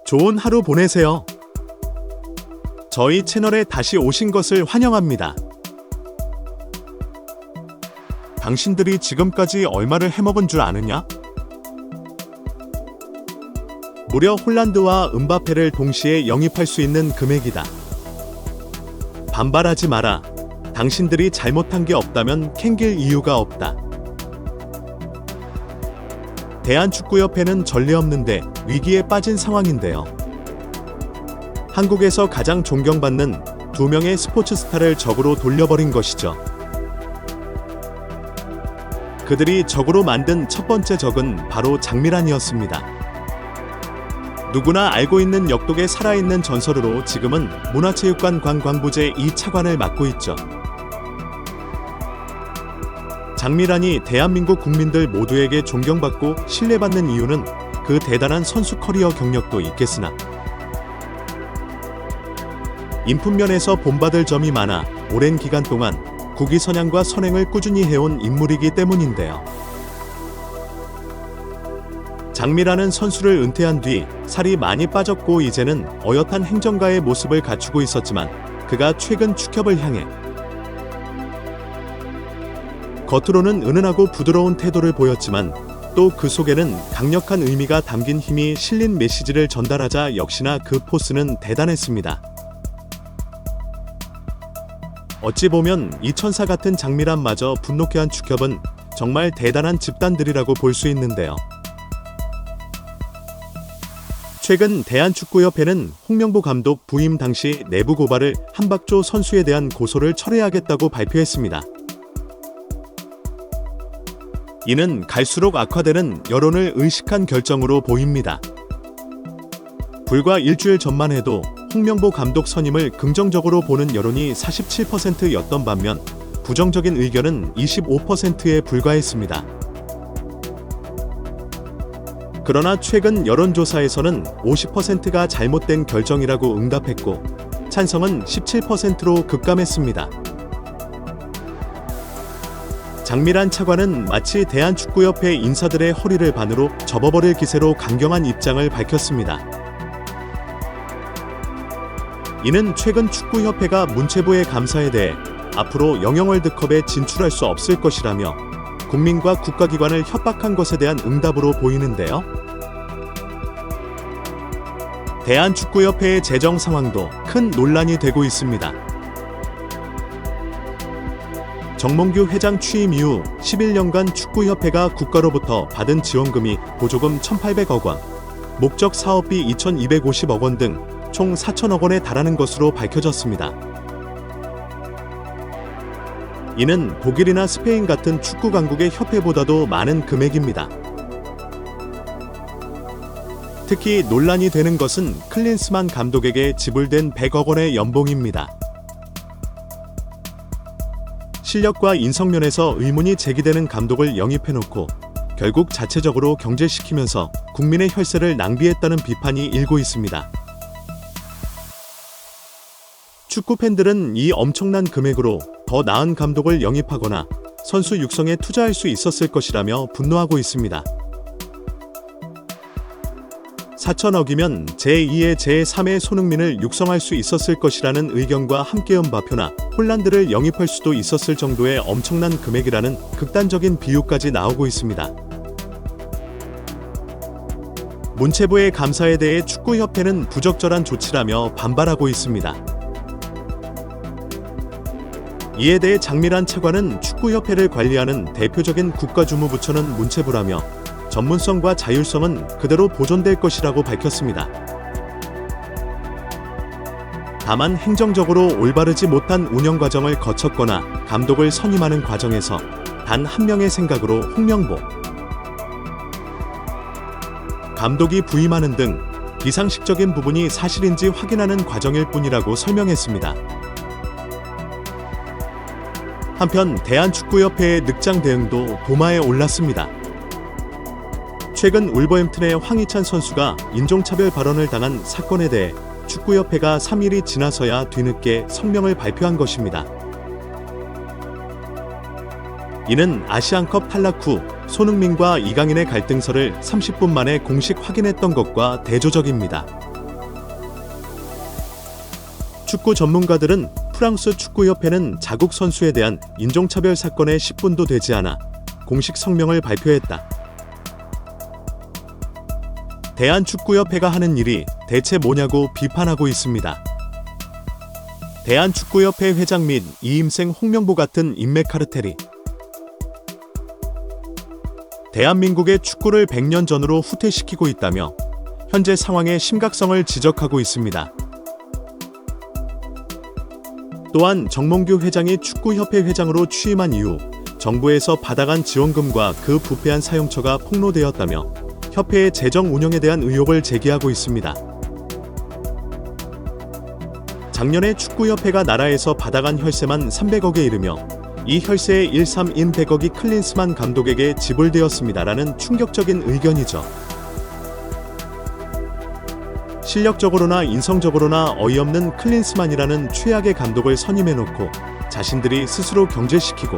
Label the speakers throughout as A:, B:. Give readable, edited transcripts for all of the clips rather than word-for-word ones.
A: 좋은 하루 보내세요. 저희 채널에 다시 오신 것을 환영합니다. 당신들이 지금까지 얼마를 해먹은 줄 아느냐? 무려 홀란드와 음바페를 동시에 영입할 수 있는 금액이다. 반발하지 마라. 당신들이 잘못한 게 없다면 캥길 이유가 없다. 대한축구협회는 전례 없는데 위기에 빠진 상황인데요. 한국에서 가장 존경받는 2명의 스포츠 스타를 적으로 돌려버린 것이죠. 그들이 적으로 만든 첫 번째 적은 바로 장미란이었습니다. 누구나 알고 있는 역독의 살아있는 전설으로 지금은 문화체육관 관광부제 2차관을 맡고 있죠. 장미란이 대한민국 국민들 모두에게 존경받고 신뢰받는 이유는 그 대단한 선수 커리어 경력도 있겠으나 인품면에서 본받을 점이 많아 오랜 기간 동안 국위선양과 선행을 꾸준히 해온 인물이기 때문인데요. 장미란은 선수를 은퇴한 뒤 살이 많이 빠졌고 이제는 어엿한 행정가의 모습을 갖추고 있었지만 그가 최근 축협을 향해 겉으로는 은은하고 부드러운 태도를 보였지만 또 그 속에는 강력한 의미가 담긴 힘이 실린 메시지를 전달하자 역시나 그 포스는 대단했습니다. 어찌 보면 이 천사 같은 장미란마저 분노케 한 축협은 정말 대단한 집단들이라고 볼 수 있는데요. 최근 대한축구협회는 홍명보 감독 부임 당시 내부 고발을 한박조 선수에 대한 고소를 철회하겠다고 발표했습니다. 이는 갈수록 악화되는 여론을 의식한 결정으로 보입니다. 불과 일주일 전만 해도 홍명보 감독 선임을 긍정적으로 보는 여론이 47%였던 반면 부정적인 의견은 25%에 불과했습니다. 그러나 최근 여론조사에서는 50%가 잘못된 결정이라고 응답했고 찬성은 17%로 급감했습니다. 장미란 차관은 마치 대한축구협회 인사들의 허리를 반으로 접어버릴 기세로 강경한 입장을 밝혔습니다. 이는 최근 축구협회가 문체부의 감사에 대해 앞으로 영영월드컵에 진출할 수 없을 것이라며 국민과 국가기관을 협박한 것에 대한 응답으로 보이는데요. 대한축구협회의 재정 상황도 큰 논란이 되고 있습니다. 정몽규 회장 취임 이후 11년간 축구협회가 국가로부터 받은 지원금이 보조금 1,800억 원, 목적 사업비 2,250억 원 등 총 4천억 원에 달하는 것으로 밝혀졌습니다. 이는 독일이나 스페인 같은 축구 강국의 협회보다도 많은 금액입니다. 특히 논란이 되는 것은 클린스만 감독에게 지불된 100억 원의 연봉입니다. 실력과 인성면에서 의문이 제기되는 감독을 영입해놓고 결국 자체적으로 경질시키면서 국민의 혈세를 낭비했다는 비판이 일고 있습니다. 축구 팬들은 이 엄청난 금액으로 더 나은 감독을 영입하거나 선수 육성에 투자할 수 있었을 것이라며 분노하고 있습니다. 4천억이면 제2의 제3의 손흥민을 육성할 수 있었을 것이라는 의견과 함께 음바페나 홀란드를 영입할 수도 있었을 정도의 엄청난 금액이라는 극단적인 비유까지 나오고 있습니다. 문체부의 감사에 대해 축구협회는 부적절한 조치라며 반발하고 있습니다. 이에 대해 장미란 차관은 축구협회를 관리하는 대표적인 국가주무부처는 문체부라며 전문성과 자율성은 그대로 보존될 것이라고 밝혔습니다. 다만 행정적으로 올바르지 못한 운영 과정을 거쳤거나 감독을 선임하는 과정에서 단 한 명의 생각으로 홍명보 감독이 부임하는 등 비상식적인 부분이 사실인지 확인하는 과정일 뿐이라고 설명했습니다. 한편 대한축구협회의 늑장 대응도 도마에 올랐습니다. 최근 울버햄튼의 황희찬 선수가 인종차별 발언을 당한 사건에 대해 축구협회가 3일이 지나서야 뒤늦게 성명을 발표한 것입니다. 이는 아시안컵 탈락 후 손흥민과 이강인의 갈등설을 30분 만에 공식 확인했던 것과 대조적입니다. 축구 전문가들은 프랑스 축구협회는 자국 선수에 대한 인종차별 사건에 10분도 되지 않아 공식 성명을 발표했다. 대한축구협회가 하는 일이 대체 뭐냐고 비판하고 있습니다. 대한축구협회 회장 및 이임생 홍명보 같은 인맥 카르텔이 대한민국의 축구를 100년 전으로 후퇴시키고 있다며 현재 상황의 심각성을 지적하고 있습니다. 또한 정몽규 회장이 축구협회 회장으로 취임한 이후 정부에서 받아간 지원금과 그 부패한 사용처가 폭로되었다며 협회의 재정 운영에 대한 의혹을 제기하고 있습니다. 작년에 축구협회가 나라에서 받아간 혈세만 300억에 이르며 이 혈세의 1/3인 100억이 클린스만 감독에게 지불되었습니다라는 충격적인 의견이죠. 실력적으로나 인성적으로나 어이없는 클린스만이라는 최악의 감독을 선임해놓고 자신들이 스스로 경제시키고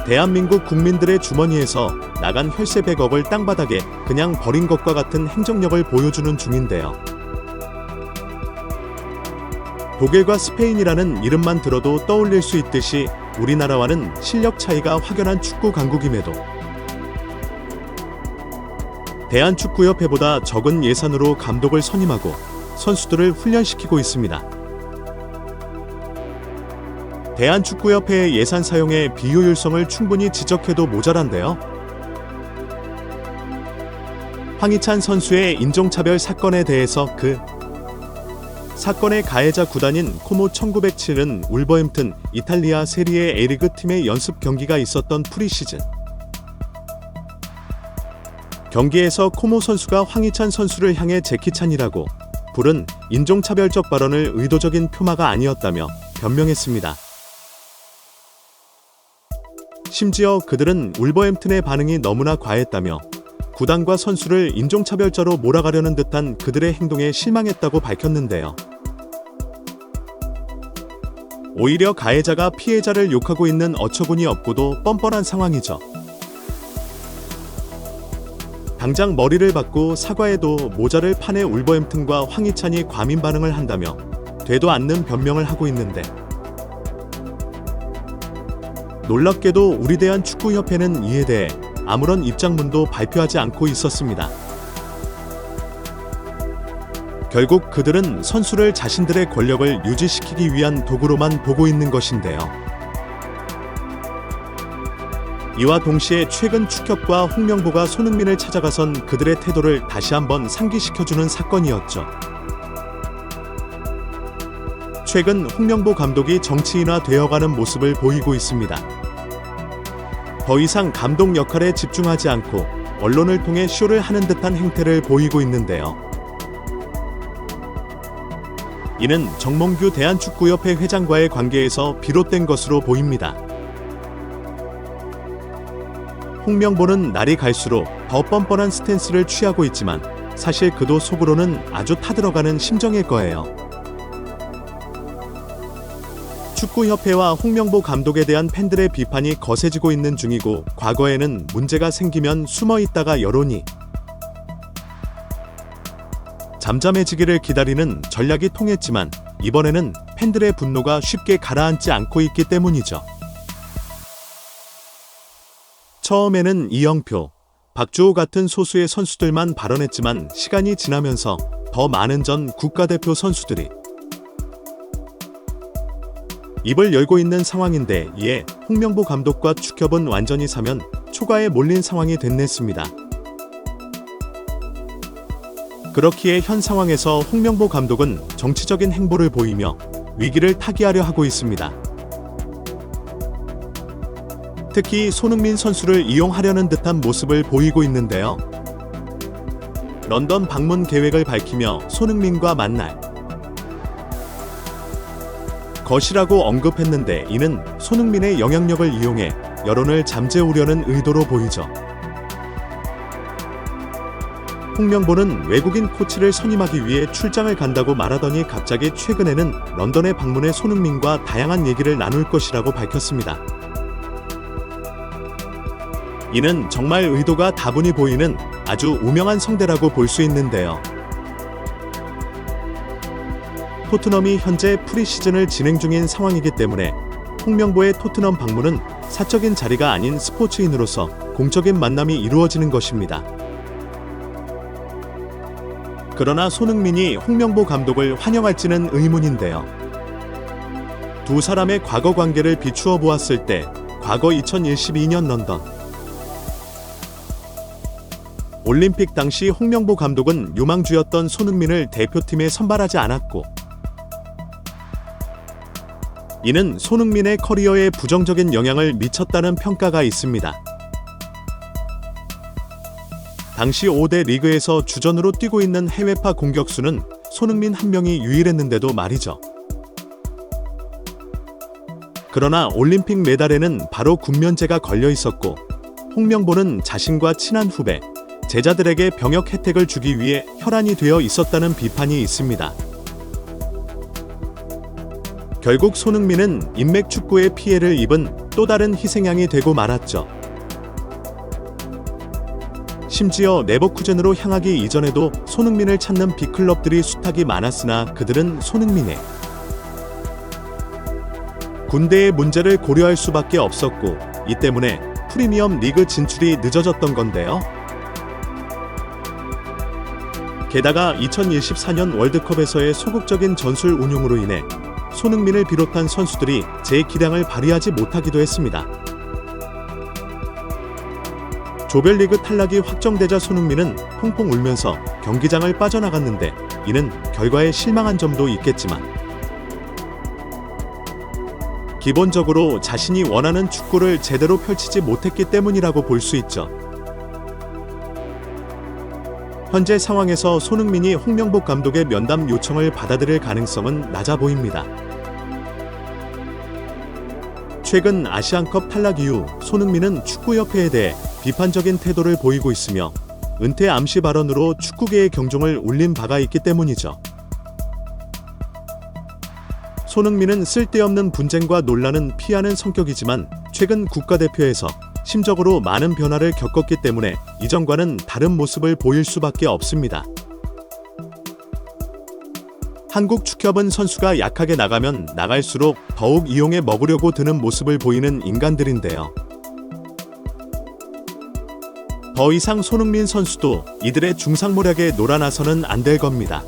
A: 대한민국 국민들의 주머니에서 나간 혈세 100억을 땅바닥에 그냥 버린 것과 같은 행정력을 보여주는 중인데요. 독일과 스페인이라는 이름만 들어도 떠올릴 수 있듯이 우리나라와는 실력 차이가 확연한 축구 강국임에도 대한축구협회보다 적은 예산으로 감독을 선임하고 선수들을 훈련시키고 있습니다. 대한축구협회의 예산 사용의 비효율성을 충분히 지적해도 모자란데요. 황희찬 선수의 인종차별 사건에 대해서 그 사건의 가해자 구단인 코모 1907은 울버햄튼 이탈리아 세리에 A리그 팀의 연습 경기가 있었던 프리시즌 경기에서 코모 선수가 황희찬 선수를 향해 제키찬이라고 부른 인종차별적 발언을 의도적인 표마가 아니었다며 변명했습니다. 심지어 그들은 울버햄튼의 반응이 너무나 과했다며 구단과 선수를 인종차별자로 몰아가려는 듯한 그들의 행동에 실망했다고 밝혔는데요. 오히려 가해자가 피해자를 욕하고 있는 어처구니 없고도 뻔뻔한 상황이죠. 당장 머리를 박고 사과해도 모자를 파내 울버햄튼과 황희찬이 과민 반응을 한다며 되도 않는 변명을 하고 있는데 놀랍게도 우리 대한축구협회는 이에 대해 아무런 입장문도 발표하지 않고 있었습니다. 결국 그들은 선수를 자신들의 권력을 유지시키기 위한 도구로만 보고 있는 것인데요. 이와 동시에 최근 축협과 홍명보가 손흥민을 찾아가선 그들의 태도를 다시 한번 상기시켜주는 사건이었죠. 최근 홍명보 감독이 정치인화 되어가는 모습을 보이고 있습니다. 더 이상 감독 역할에 집중하지 않고 언론을 통해 쇼를 하는 듯한 행태를 보이고 있는데요. 이는 정몽규 대한축구협회 회장과의 관계에서 비롯된 것으로 보입니다. 홍명보는 날이 갈수록 더 뻔뻔한 스탠스를 취하고 있지만 사실 그도 속으로는 아주 타들어가는 심정일 거예요. 축구협회와 홍명보 감독에 대한 팬들의 비판이 거세지고 있는 중이고 과거에는 문제가 생기면 숨어 있다가 여론이 잠잠해지기를 기다리는 전략이 통했지만 이번에는 팬들의 분노가 쉽게 가라앉지 않고 있기 때문이죠. 처음에는 이영표, 박주호 같은 소수의 선수들만 발언했지만 시간이 지나면서 더 많은 전 국가대표 선수들이 입을 열고 있는 상황인데 이에 홍명보 감독과 축협은 완전히 사면 초과에 몰린 상황이 됐냈습니다. 그렇기에 현 상황에서 홍명보 감독은 정치적인 행보를 보이며 위기를 타개하려 하고 있습니다. 특히 손흥민 선수를 이용하려는 듯한 모습을 보이고 있는데요. 런던 방문 계획을 밝히며 손흥민과 만날 것이라고 언급했는데 이는 손흥민의 영향력을 이용해 여론을 잠재우려는 의도로 보이죠. 홍명보는 외국인 코치를 선임하기 위해 출장을 간다고 말하더니 갑자기 최근에는 런던에 방문해 손흥민과 다양한 얘기를 나눌 것이라고 밝혔습니다. 이는 정말 의도가 다분히 보이는 아주 우명한 성대라고 볼 수 있는데요. 토트넘이 현재 프리시즌을 진행 중인 상황이기 때문에 홍명보의 토트넘 방문은 사적인 자리가 아닌 스포츠인으로서 공적인 만남이 이루어지는 것입니다. 그러나 손흥민이 홍명보 감독을 환영할지는 의문인데요. 두 사람의 과거 관계를 비추어 보았을 때 과거 2012년 런던 올림픽 당시 홍명보 감독은 유망주였던 손흥민을 대표팀에 선발하지 않았고, 이는 손흥민의 커리어에 부정적인 영향을 미쳤다는 평가가 있습니다. 당시 5대 리그에서 주전으로 뛰고 있는 해외파 공격수는 손흥민 한 명이 유일했는데도 말이죠. 그러나 올림픽 메달에는 바로 군면제가 걸려 있었고, 홍명보는 자신과 친한 후배, 제자들에게 병역 혜택을 주기 위해 혈안이 되어 있었다는 비판이 있습니다. 결국 손흥민은 인맥 축구의 피해를 입은 또 다른 희생양이 되고 말았죠. 심지어 레버쿠젠으로 향하기 이전에도 손흥민을 찾는 빅클럽들이 수탁이 많았으나 그들은 손흥민의 군대의 문제를 고려할 수밖에 없었고, 이 때문에 프리미엄 리그 진출이 늦어졌던 건데요. 게다가 2024년 월드컵에서의 소극적인 전술 운용으로 인해 손흥민을 비롯한 선수들이 제 기량을 발휘하지 못하기도 했습니다. 조별리그 탈락이 확정되자 손흥민은 펑펑 울면서 경기장을 빠져나갔는데, 이는 결과에 실망한 점도 있겠지만 기본적으로 자신이 원하는 축구를 제대로 펼치지 못했기 때문이라고 볼 수 있죠. 현재 상황에서 손흥민이 홍명보 감독의 면담 요청을 받아들일 가능성은 낮아 보입니다. 최근 아시안컵 탈락 이후 손흥민은 축구협회에 대해 비판적인 태도를 보이고 있으며 은퇴 암시 발언으로 축구계의 경종을 울린 바가 있기 때문이죠. 손흥민은 쓸데없는 분쟁과 논란은 피하는 성격이지만 최근 국가대표에서 심적으로 많은 변화를 겪었기 때문에 이전과는 다른 모습을 보일 수밖에 없습니다. 한국 축협은 선수가 약하게 나가면 나갈수록 더욱 이용해 먹으려고 드는 모습을 보이는 인간들인데요. 더 이상 손흥민 선수도 이들의 중상모략에 놀아나서는 안 될 겁니다.